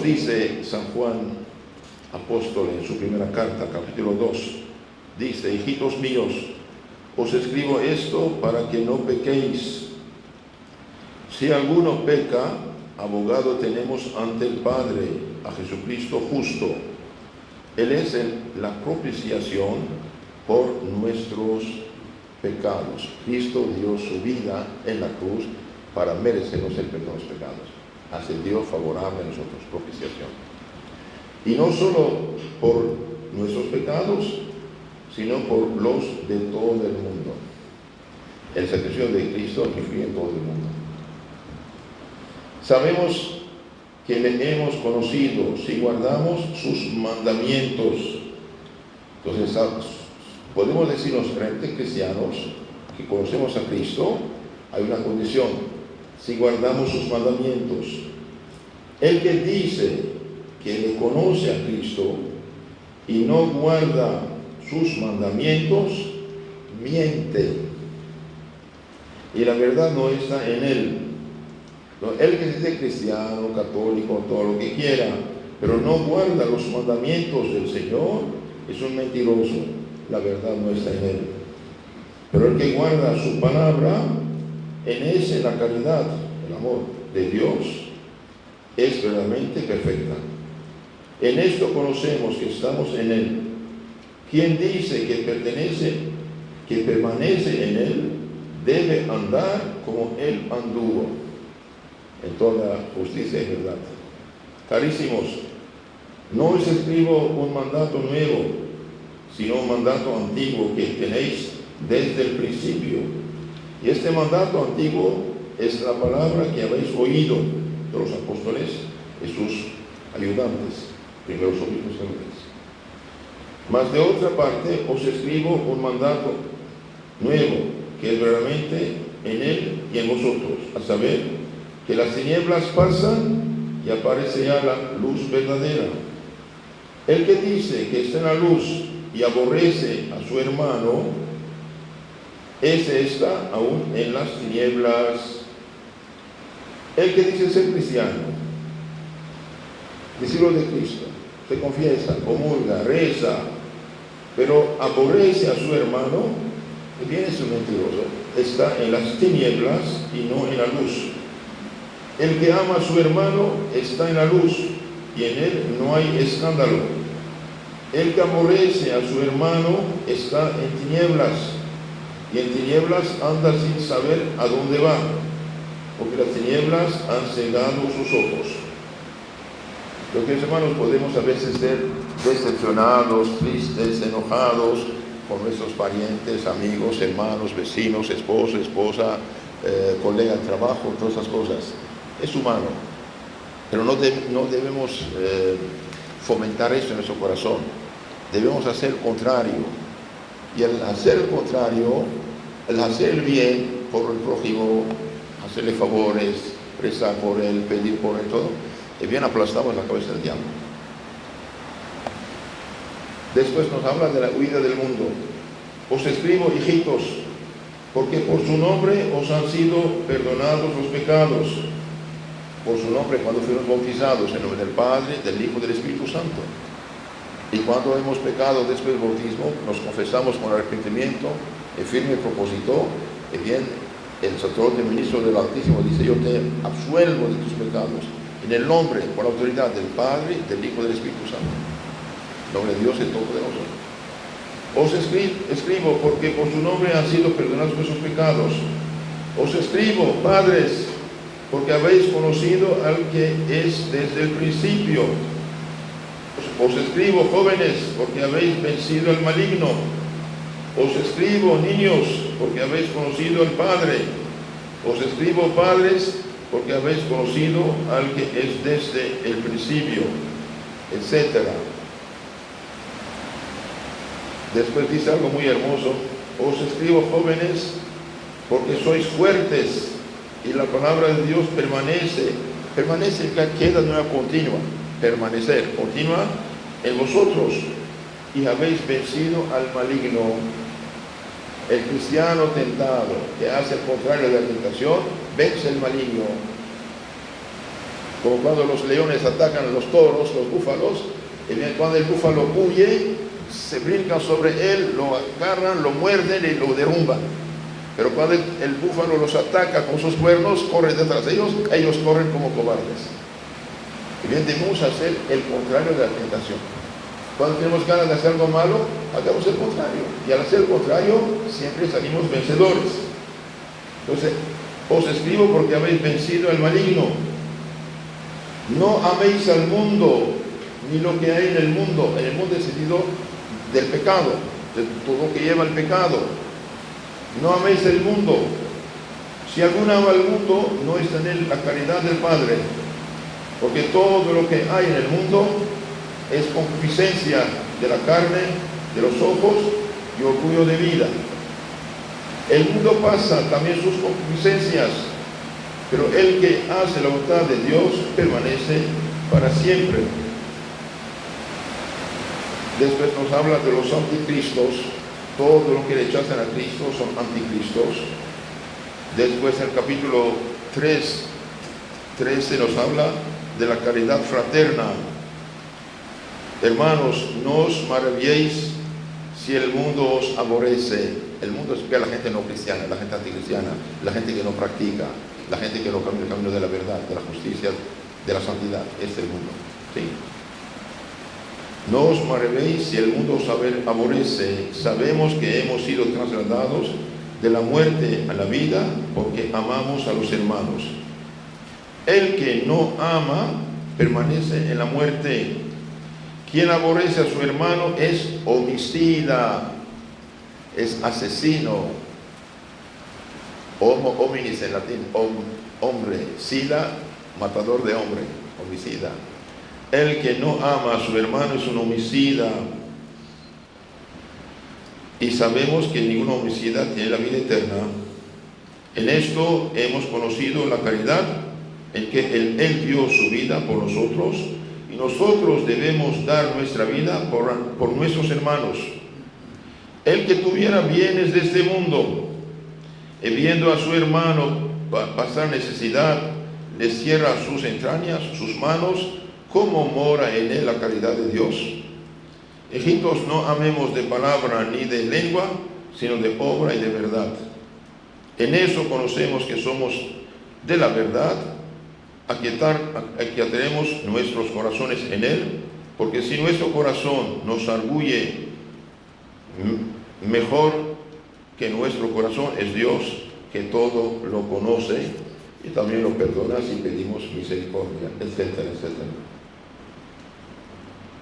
nos dice San Juan apóstol en su primera carta, capítulo 2, dice: hijitos míos, os escribo esto para que no pequéis. Si alguno peca, abogado tenemos ante el Padre, a Jesucristo justo. Él es la propiciación por nuestros pecados. Cristo dio su vida en la cruz para merecernos el perdón de los pecados. Hace Dios favorable a nosotros, propiciación. Y no solo por nuestros pecados, sino por los de todo el mundo. El sacrificio de Cristo influye en todo el mundo. Sabemos que le hemos conocido si guardamos sus mandamientos. Entonces, podemos decir los creyentes cristianos que conocemos a Cristo. Hay una condición: si guardamos sus mandamientos. El que dice que le conoce a Cristo y no guarda sus mandamientos, miente, y la verdad no está en él. El que dice cristiano, católico, todo lo que quiera, pero no guarda los mandamientos del Señor, es un mentiroso. La verdad no está en él. Pero el que guarda su palabra, en ese la caridad, el amor de Dios, es verdaderamente perfecta. En esto conocemos que estamos en él. Quien dice que permanece en él, debe andar como él anduvo, en toda justicia y verdad. Carísimos, no os escribo un mandato nuevo, sino un mandato antiguo que tenéis desde el principio. Y este mandato antiguo es la palabra que habéis oído de los apóstoles, de sus ayudantes, primeros obispos y reyes. Mas de otra parte os escribo un mandato nuevo, que es verdaderamente en él y en vosotros, a saber, que las tinieblas pasan y aparece ya la luz verdadera. El que dice que está en la luz y aborrece a su hermano, ese está aún en las tinieblas. El que dice ser cristiano, discípulo de Cristo, se confiesa, comulga, reza, pero aborrece a su hermano, bien es un mentiroso, está en las tinieblas y no en la luz. El que ama a su hermano está en la luz y en él no hay escándalo. El que aborrece a su hermano está en tinieblas, y en tinieblas anda sin saber a dónde va, porque las tinieblas han cegado sus ojos. Los que, hermanos, podemos a veces ser decepcionados, tristes, enojados con nuestros parientes, amigos, hermanos, vecinos, esposo, esposa, colega de trabajo, todas esas cosas. Es humano, pero no debemos fomentar eso en nuestro corazón. Debemos hacer el contrario. Y al hacer el contrario, al hacer el bien por el prójimo, hacerle favores, rezar por él, pedir por él, todo, el bien aplastamos la cabeza del diablo. Después nos habla de la huida del mundo. Os escribo, hijitos, porque por su nombre os han sido perdonados los pecados. Por su nombre, cuando fuimos bautizados, en nombre del Padre, del Hijo y del Espíritu Santo. Y cuando hemos pecado después del bautismo, nos confesamos con arrepentimiento, en firme propósito, y bien, el sacerdote ministro del Altísimo dice: yo te absuelvo de tus pecados, en el nombre, por la autoridad del Padre, del Hijo y del Espíritu Santo. En nombre de Dios es todopoderoso. Os escribo porque por su nombre han sido perdonados vuestros pecados. Os escribo, padres, porque habéis conocido al que es desde el principio. Os escribo, jóvenes, porque habéis vencido al maligno. Os escribo, niños, porque habéis conocido al Padre. Os escribo, padres, porque habéis conocido al que es desde el principio, etc. Después dice algo muy hermoso: os escribo, jóvenes, porque sois fuertes y la palabra de Dios permanece, queda de una continua, permanecer, continua en vosotros, y habéis vencido al maligno. El cristiano tentado, que hace el contrario de la tentación, vence el maligno. como cuando los leones atacan a los toros, los búfalos, y bien, cuando el búfalo huye, se brincan sobre él, lo agarran, lo muerden y lo derrumban. Pero cuando el búfalo los ataca con sus cuernos, corren detrás de ellos corren como cobardes. Y bien, debemos hacer el contrario de la tentación. Cuando tenemos ganas de hacer algo malo, hagamos el contrario. Y al hacer el contrario, siempre salimos vencedores. Entonces, os escribo porque habéis vencido al maligno. No améis al mundo, ni lo que hay en el mundo. En el mundo es el sentido del pecado, de todo lo que lleva el pecado. No améis el mundo. Si alguno ama al mundo, no está en él la caridad del Padre. Porque todo lo que hay en el mundo es concupiscencia de la carne, de los ojos y orgullo de vida. El mundo pasa, también sus concupiscencias, pero el que hace la voluntad de Dios permanece para siempre. Después nos habla de los anticristos. Todo lo que rechazan a Cristo son anticristos. Después en el capítulo 13 nos habla de la caridad fraterna. Hermanos, no os maravilléis si el mundo os aborrece. El mundo es la gente no cristiana, la gente anticristiana, la gente que no practica, la gente que no cambia el camino de la verdad, de la justicia, de la santidad. Este es el mundo. ¿Sí? No os maravéis si el mundo os aborrece. Sabemos que hemos sido trasladados de la muerte a la vida porque amamos a los hermanos. El que no ama permanece en la muerte. Quien aborrece a su hermano es homicida, es asesino. Homo hominis en latín, hombre, sida, matador de hombre, homicida. El que no ama a su hermano es un homicida. Y sabemos que ningún homicida tiene la vida eterna. En esto hemos conocido la caridad, en que Él dio su vida por nosotros, y nosotros debemos dar nuestra vida por nuestros hermanos. El que tuviera bienes de este mundo, y viendo a su hermano pasar necesidad, le cierra sus entrañas, sus manos, ¿cómo mora en él la caridad de Dios? Hijitos, no amemos de palabra ni de lengua, sino de obra y de verdad. En eso conocemos que somos de la verdad, aquietaremos nuestros corazones en él, porque si nuestro corazón nos arguye, mejor que nuestro corazón es Dios, que todo lo conoce y también lo perdona si pedimos misericordia, etcétera, etcétera.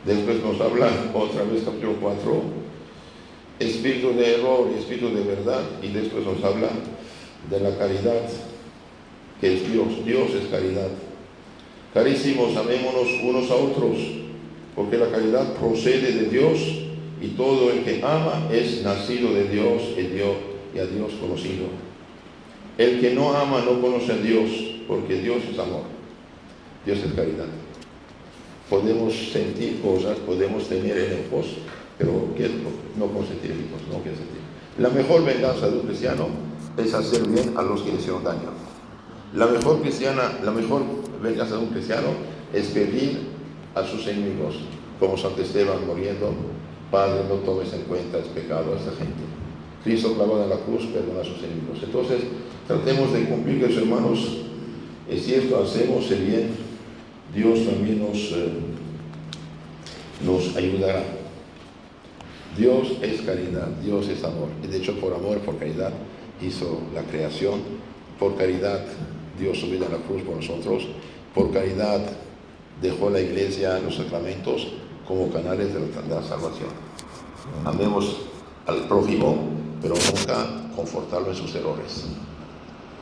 Después nos habla otra vez, capítulo 4, espíritu de error y espíritu de verdad, y después nos habla de la caridad, que es Dios. Dios es caridad. Carísimos, amémonos unos a otros, porque la caridad procede de Dios, y todo el que ama es nacido de Dios y a Dios conocido. El que no ama no conoce a Dios, porque Dios es amor. Dios es caridad. Podemos sentir cosas, podemos tener enojos, pero no consentir enojos, no quiere sentir. La mejor venganza de un cristiano es hacer bien a los que le hicieron daño. La mejor venganza de un cristiano es pedir a sus enemigos, como Santo Esteban muriendo: Padre, no tomes en cuenta el pecado a esta gente. Cristo clavado en la cruz perdona a sus enemigos. Entonces, tratemos de cumplir, que, hermanos, si esto hacemos el bien, Dios también nos ayudará. Dios es caridad, Dios es amor. Y de hecho, por amor, por caridad, hizo la creación. Por caridad dio su vida en la cruz por nosotros. Por caridad dejó la iglesia, los sacramentos, como canales de la salvación. Amemos al prójimo, pero nunca confortarlo en sus errores.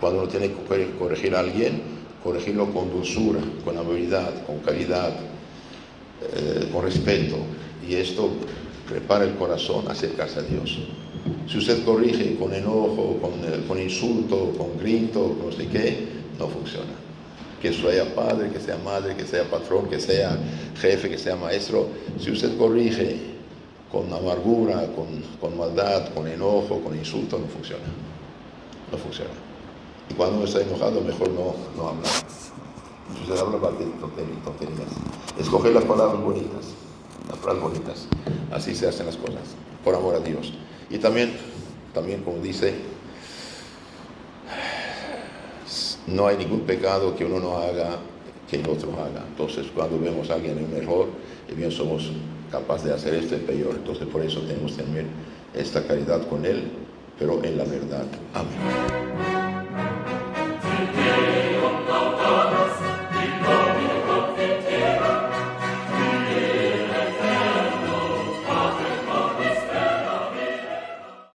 Cuando uno tiene que corregir a alguien, corregirlo con dulzura, con amabilidad, con caridad, con respeto. Y esto prepara el corazón a acercarse a Dios. Si usted corrige con enojo, con insulto, con grito, no sé qué, no funciona. Que sea padre, que sea madre, que sea patrón, que sea jefe, que sea maestro, si usted corrige con amargura, con maldad, con enojo, con insulto, no funciona. No funciona. Y cuando uno está enojado, mejor no hablar. Entonces hablaba de tonterías. Escoger las palabras bonitas. Las palabras bonitas. Así se hacen las cosas. Por amor a Dios. Y también como dice, no hay ningún pecado que uno no haga que el otro haga. Entonces, cuando vemos a alguien en un error, y bien somos capaces de hacer esto y peor. Entonces, por eso tenemos que tener esta caridad con él, pero en la verdad. Amén.